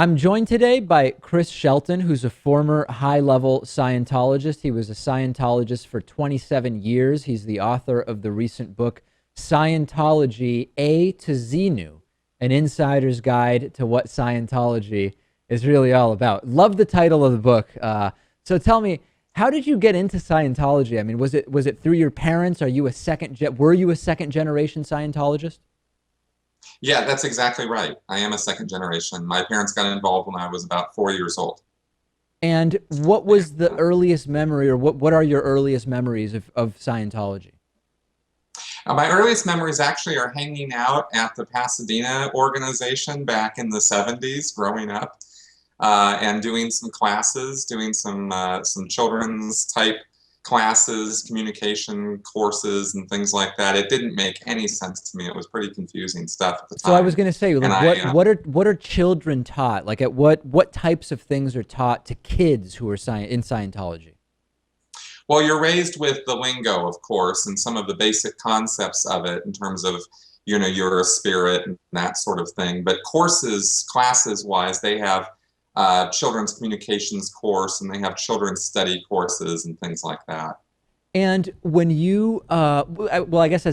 I'm joined today by Chris Shelton, who's a former high-level Scientologist. He was a Scientologist for 27 years. He's the author of the recent book, Scientology A to Xenu, an insider's guide to what Scientology is really all about. Love the title of the book. So tell me, how did you get into Scientology? I mean, was it through your parents? Were you a second generation Scientologist? Yeah, that's exactly right. I am a second generation. My parents got involved when I was about 4 years old. And what was the earliest memory, or what are your earliest memories of Scientology? My earliest memories actually are hanging out at the Pasadena organization back in the 70s, growing up, and doing some classes, doing some children's type classes, communication courses, and things like that. It didn't make any sense to me. It was pretty confusing stuff at the So I was time. going to say, And like, I, what are children taught? Like, at what types of things are taught to kids who are in Scientology? Well, you're raised with the lingo, of course, and some of the basic concepts of it in terms of, you're a spirit and that sort of thing. But courses, classes-wise, they have children's communications course, and they have children's study courses and things like that. And when you, well, I guess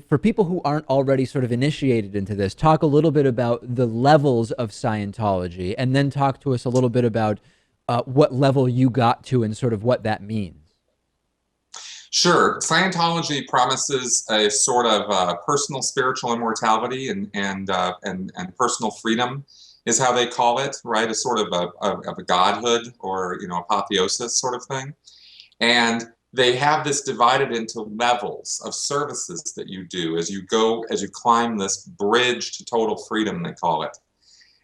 for people who aren't already sort of initiated into this, talk a little bit about the levels of Scientology, and then talk to us a little bit about what level you got to and sort of what that means. Sure. Scientology promises a sort of personal spiritual immortality and personal freedom is how they call it, right? A sort of a godhood or apotheosis sort of thing. And they have this divided into levels of services that you do as you climb this bridge to total freedom, they call it.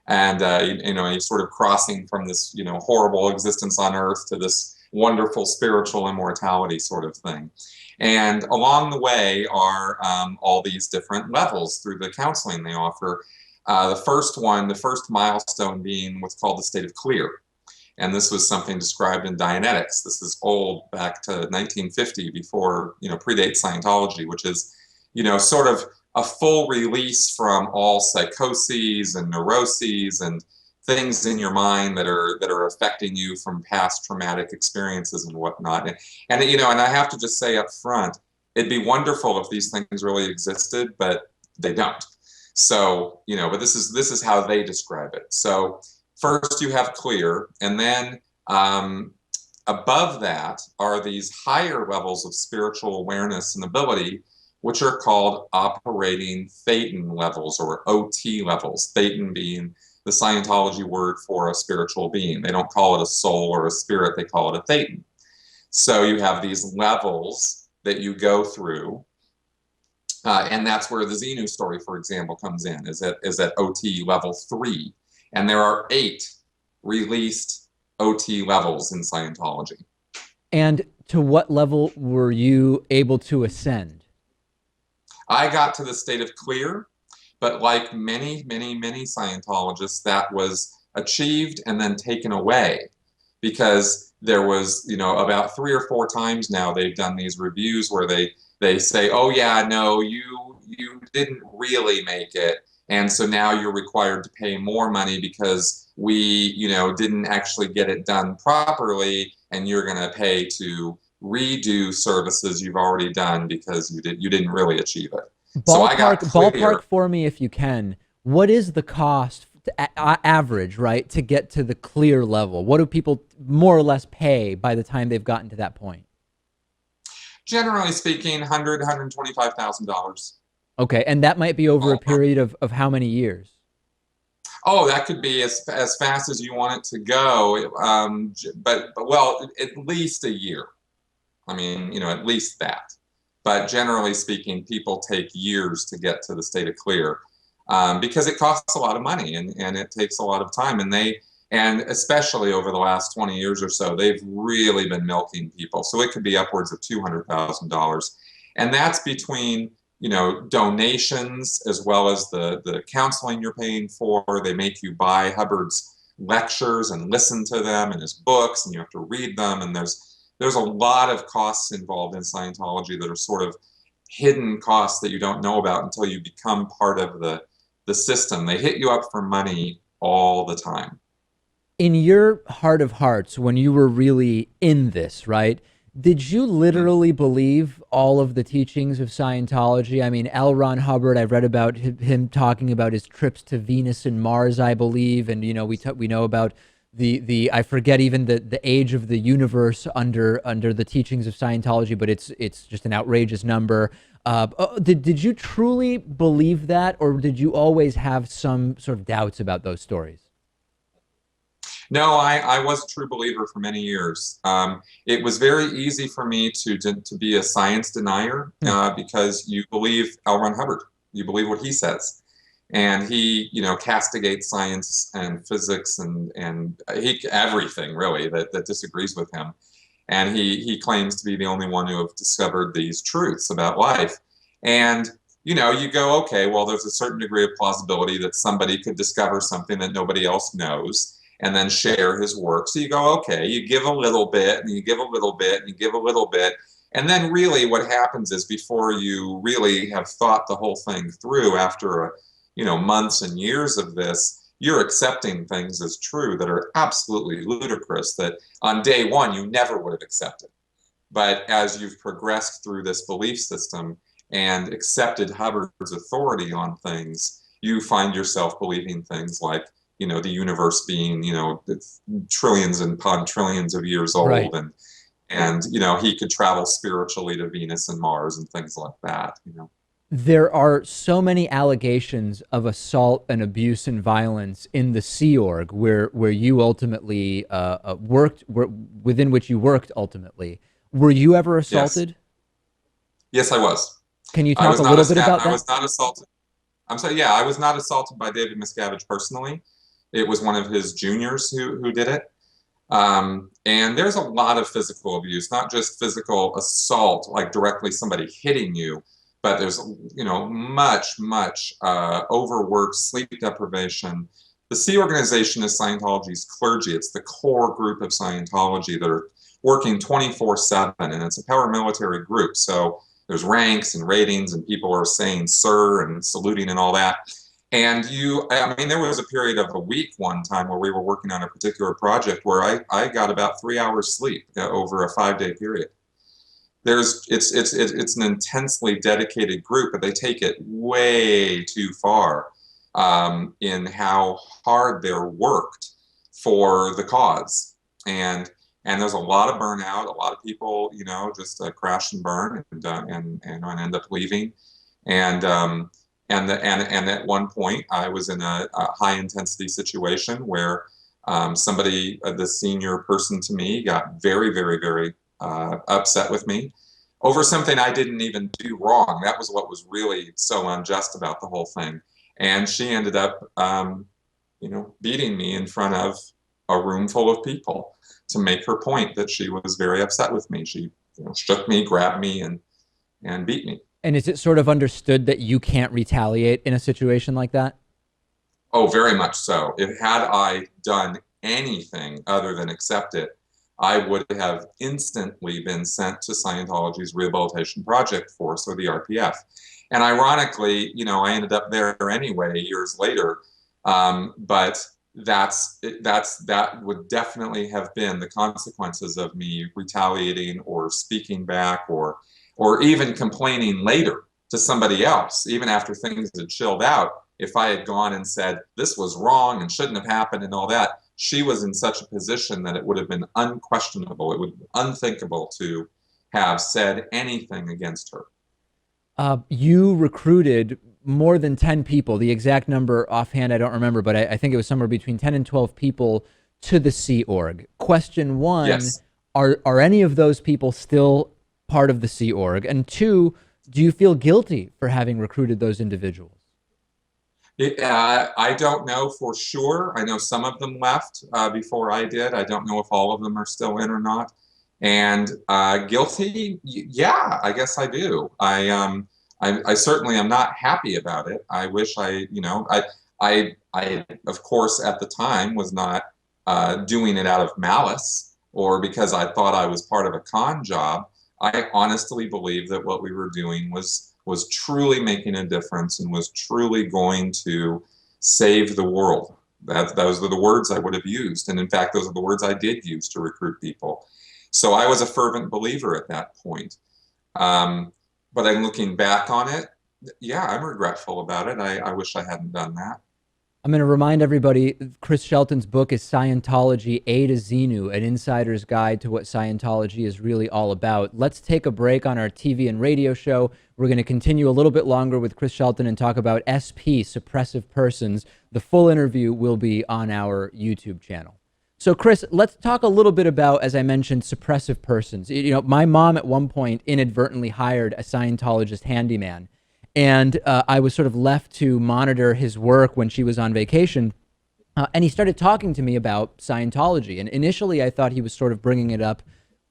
And you're sort of crossing from this horrible existence on earth to this wonderful spiritual immortality sort of thing. And along the way are all these different levels through the counseling they offer. The first milestone being what's called the state of clear. And this was something described in Dianetics. This is old, back to 1950, before, predates Scientology, which is, sort of a full release from all psychoses and neuroses and things in your mind that are affecting you from past traumatic experiences and whatnot. And I have to just say up front, it'd be wonderful if these things really existed, but they don't. So, but this is how they describe it. So first you have clear, and then above that are these higher levels of spiritual awareness and ability, which are called operating thetan levels, or OT levels, thetan being the Scientology word for a spiritual being. They don't call it a soul or a spirit, they call it a thetan. So you have these levels that you go through, and that's where the Xenu story, for example, comes in, is at OT level 3. And there are 8 released OT levels in Scientology. And to what level were you able to ascend? I got to the state of clear, but like many, many, many Scientologists, that was achieved and then taken away, because there was, about 3 or 4 times now they've done these reviews where they say, oh yeah, no, you didn't really make it, and so now you're required to pay more money because we, didn't actually get it done properly, and you're going to pay to redo services you've already done because you didn't really achieve it. So I got clear. Ballpark for me, if you can. What is the cost average, right, to get to the clear level? What do people more or less pay by the time they've gotten to that point? Generally speaking, $125,000. Okay, and that might be over a period of how many years? Oh, that could be as fast as you want it to go, but well, at least a year. I mean, at least that. But generally speaking, people take years to get to the state of clear, because it costs a lot of money and it takes a lot of time. And especially over the last 20 years or so, they've really been milking people. So it could be upwards of $200,000. And that's between, donations as well as the counseling you're paying for. They make you buy Hubbard's lectures and listen to them and his books, and you have to read them. And there's a lot of costs involved in Scientology that are sort of hidden costs that you don't know about until you become part of the system. They hit you up for money all the time. In your heart of hearts, when you were really in this, right? Did you Mm. literally believe all of the teachings of Scientology? I mean, L. Ron Hubbard, I've read about him talking about his trips to Venus and Mars, I believe, and we know about the I forget even the age of the universe under the teachings of Scientology, but it's just an outrageous number. Did you truly believe that, or did you always have some sort of doubts about those stories? No, I was a true believer for many years. It was very easy for me to be a science denier Hmm. because you believe L. Ron Hubbard. You believe what he says. And he, castigates science and physics and everything really that disagrees with him. And he claims to be the only one who have discovered these truths about life. And you go, okay, well, there's a certain degree of plausibility that somebody could discover something that nobody else knows and then share his work. So you go, okay, you give a little bit and you give a little bit and you give a little bit. And then really what happens is before you really have thought the whole thing through after months and years of this, you're accepting things as true that are absolutely ludicrous that on day one you never would have accepted. But as you've progressed through this belief system and accepted Hubbard's authority on things, you find yourself believing things like, the universe being, trillions and trillions of years Right. old, and he could travel spiritually to Venus and Mars and things like that. There are so many allegations of assault and abuse and violence in the Sea Org, where you ultimately within which you worked ultimately. Were you ever Yes, assaulted? yes, I was. Can you I talk was a not little a bit about I that? was not assaulted. I'm sorry. Yeah, I was not assaulted by David Miscavige personally. It was one of his juniors who did it. And there's a lot of physical abuse, not just physical assault, like directly somebody hitting you, but there's, much overwork, sleep deprivation. The Sea Organization is Scientology's clergy. It's the core group of Scientology that are working 24/7, and it's a paramilitary group. So there's ranks and ratings, and people are saying sir and saluting and all that. And I mean, there was a period of a week one time where we were working on a particular project where I got about 3 hours sleep over a 5-day period. It's an intensely dedicated group, but they take it way too far in how hard they're worked for the cause. And there's a lot of burnout, a lot of people, just crash and burn and end up leaving. And and at one point, I was in a high intensity situation where somebody, the senior person to me, got very, very, very upset with me over something I didn't even do wrong. That was what was really so unjust about the whole thing. And she ended up, beating me in front of a room full of people to make her point that she was very upset with me. She, shook me, grabbed me, and beat me. And is it sort of understood that you can't retaliate in a situation like that? Oh, very much so. If had I done anything other than accept it, I would have instantly been sent to Scientology's Rehabilitation Project Force, or the RPF. And ironically, I ended up there anyway years later. But that would definitely have been the consequences of me retaliating or speaking back or even complaining later to somebody else, even after things had chilled out. If I had gone and said this was wrong and shouldn't have happened and all that, she was in such a position that it would have been unquestionable. It would be unthinkable to have said anything against her. You recruited more than 10 people. The exact number offhand, I don't remember, but I think it was somewhere between 10 and 12 people to the Sea Org. Question one, Yes. are any of those people still part of the Sea Org? And two, do you feel guilty for having recruited those individuals? I don't know for sure. I know some of them left before I did. I don't know if all of them are still in or not. And guilty, yeah, I guess I do. I certainly am not happy about it. I wish I of course at the time was not doing it out of malice or because I thought I was part of a con job. I honestly believe that what we were doing was truly making a difference and was truly going to save the world. Those are the words I would have used. And in fact, those are the words I did use to recruit people. So I was a fervent believer at that point. But I'm looking back on it. Yeah, I'm regretful about it. I wish I hadn't done that. I'm going to remind everybody, Chris Shelton's book is Scientology A to Xenu, an insider's guide to what Scientology is really all about. Let's take a break on our TV and radio show. We're going to continue a little bit longer with Chris Shelton and talk about SP, Suppressive Persons. The full interview will be on our YouTube channel. So, Chris, let's talk a little bit about, as I mentioned, suppressive persons. You know, my mom at one point inadvertently hired a Scientologist handyman, and I was sort of left to monitor his work when she was on vacation. And he started talking to me about Scientology. And initially, I thought he was sort of bringing it up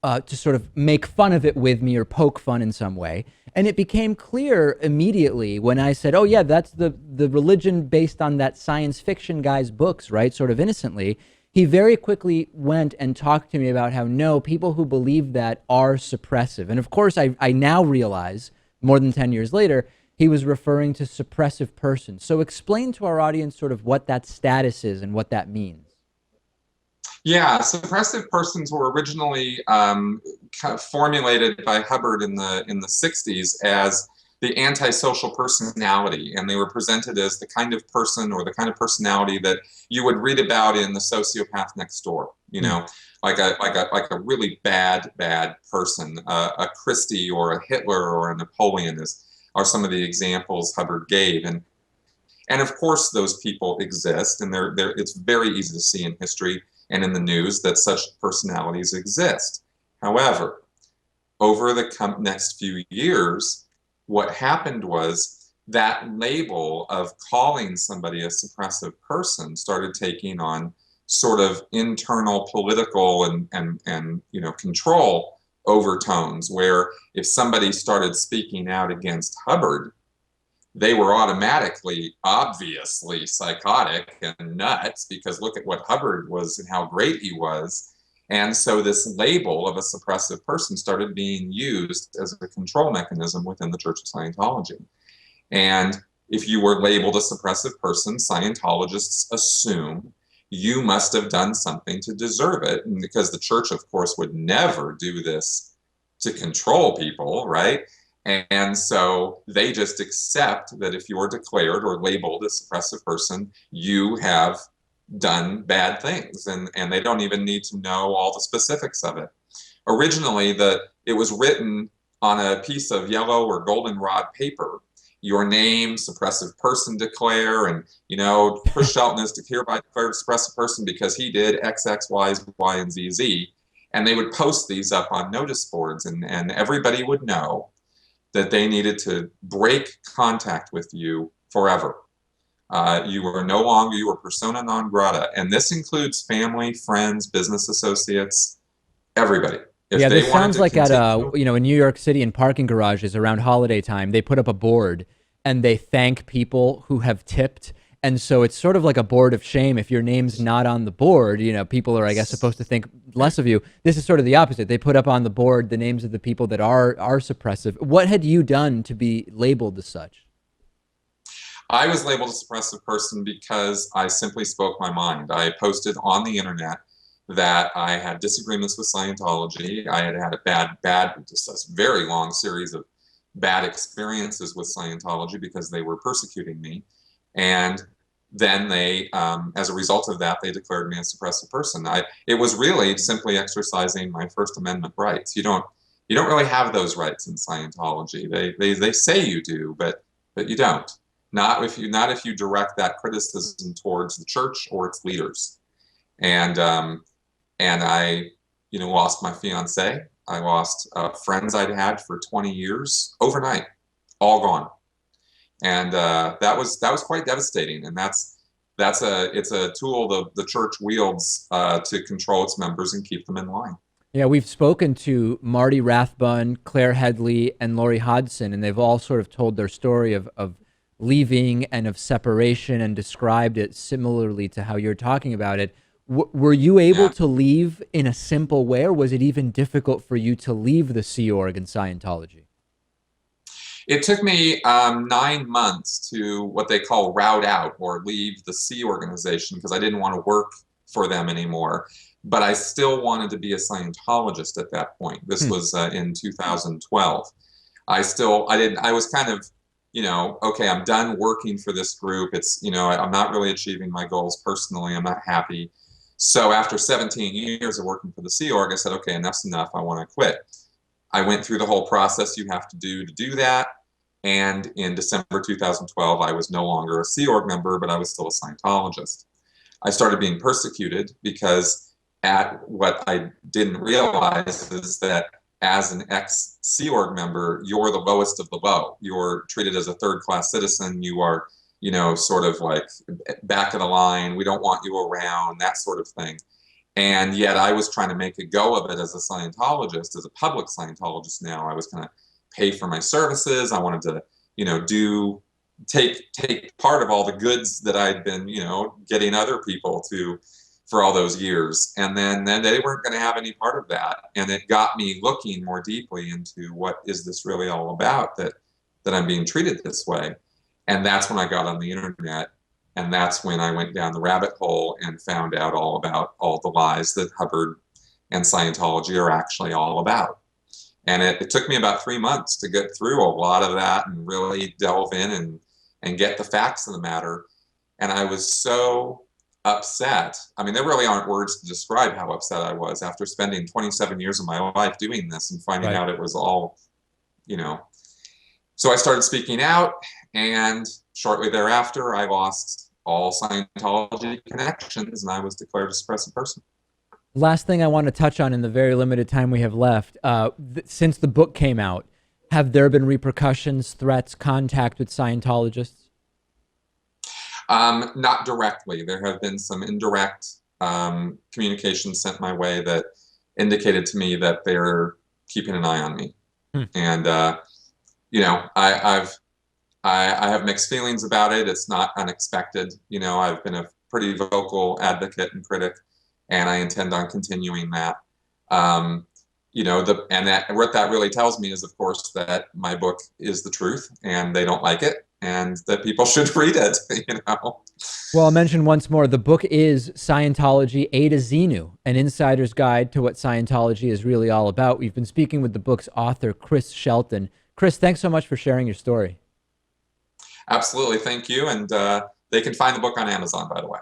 to sort of make fun of it with me or poke fun in some way. And it became clear immediately when I said, oh, yeah, that's the religion based on that science fiction guy's books, right? Sort of innocently. He very quickly went and talked to me about how, no, people who believe that are suppressive. And of course, I now realize, more than 10 years later, he was referring to suppressive persons. So explain to our audience sort of what that status is and what that means. Yeah, suppressive persons were originally kind of formulated by Hubbard in the 60s as the antisocial personality, and they were presented as the kind of person or the kind of personality that you would read about in The Sociopath Next Door. You know, like a really bad person, a Christie or a Hitler or a Napoleon are some of the examples Hubbard gave, and of course those people exist, and it's very easy to see in history and in the news that such personalities exist. However, over the next few years, what happened was that label of calling somebody a suppressive person started taking on sort of internal political and you know, control overtones, where if somebody started speaking out against Hubbard, they were automatically, obviously psychotic and nuts, because look at what Hubbard was and how great he was. And so this label of a suppressive person started being used as a control mechanism within the Church of Scientology. And if you were labeled a suppressive person, Scientologists assume you must have done something to deserve it. And because the church, of course, would never do this to control people, right? And so they just accept that if you're declared or labeled a suppressive person, you have done bad things, and they don't even need to know all the specifics of it. Originally, it was written on a piece of yellow or goldenrod paper. Your name, suppressive person, declare, and you know, Chris Shelton is hereby declared a suppressive person because he did X, X, Y, Y, and Z, Z. And they would post these up on notice boards, and everybody would know that they needed to break contact with you forever. You were persona non grata, and this includes family, friends, business associates, everybody. Yeah, this sounds like at you know, in New York City in parking garages around holiday time, they put up a board and they thank people who have tipped. And so it's sort of like a board of shame. If your name's not on the board, you know, people are, I guess, supposed to think less of you. This is sort of the opposite. They put up on the board the names of the people that are suppressive. What had you done to be labeled as such? I was labeled a suppressive person because I simply spoke my mind. I posted on the internet that I had disagreements with Scientology. I had a just a very long series of bad experiences with Scientology because they were persecuting me. And then they, as a result of that, they declared me a suppressive person. It was really simply exercising my First Amendment rights. You don't really have those rights in Scientology. They say you do, but you don't. Not if you direct that criticism towards the church or its leaders. And I, you know, lost my fiance. I lost friends I'd had for 20 years overnight, all gone. And that was quite devastating. And it's a tool the church wields to control its members and keep them in line. Yeah, we've spoken to Marty Rathbun, Claire Headley, and Lori Hodson, and they've all sort of told their story of leaving and of separation and described it similarly to how you're talking about it. Were you able to leave in a simple way, or was it even difficult for you to leave the Sea Org and Scientology? It took me 9 months to what they call route out or leave the Sea organization because I didn't want to work for them anymore. But I still wanted to be a Scientologist at that point. This was in 2012. I was kind of, okay, I'm done working for this group. It's, I'm not really achieving my goals personally. I'm not happy. So after 17 years of working for the Sea Org, I said, okay, enough's enough. I want to quit. I went through the whole process you have to do that. And in December 2012, I was no longer a Sea Org member, but I was still a Scientologist. I started being persecuted because what I didn't realize is that as an ex-Sea Org member, you're the lowest of the low. You're treated as a third-class citizen. You are, sort of like back of the line. We don't want you around, that sort of thing. And yet I was trying to make a go of it as a Scientologist, as a public Scientologist now. I was going to pay for my services. I wanted to, take part of all the goods that I'd been, getting other people to for all those years. And then they weren't going to have any part of that. And it got me looking more deeply into what is this really all about, that I'm being treated this way. And that's when I got on the internet. And that's when I went down the rabbit hole and found out all about all the lies that Hubbard and Scientology are actually all about. And it took me about 3 months to get through a lot of that and really delve in and get the facts of the matter. And I was so upset. I mean, there really aren't words to describe how upset I was after spending 27 years of my life doing this and finding out it was all, So I started speaking out, and shortly thereafter, I lost all Scientology connections, and I was declared a suppressive person. Last thing I want to touch on in the very limited time we have left, since the book came out, have there been repercussions, threats, contact with Scientologists? Not directly. There have been some indirect communications sent my way that indicated to me that they're keeping an eye on me. And, I have mixed feelings about it. It's not unexpected. I've been a pretty vocal advocate and critic, and I intend on continuing that. What that really tells me is, of course, that my book is the truth, and they don't like it, and that people should read it. Well, I'll mention once more, the book is Scientology A to Xenu, an insider's guide to what Scientology is really all about. We've been speaking with the book's author, Chris Shelton. Chris, thanks so much for sharing your story. Absolutely. Thank you. And they can find the book on Amazon, by the way.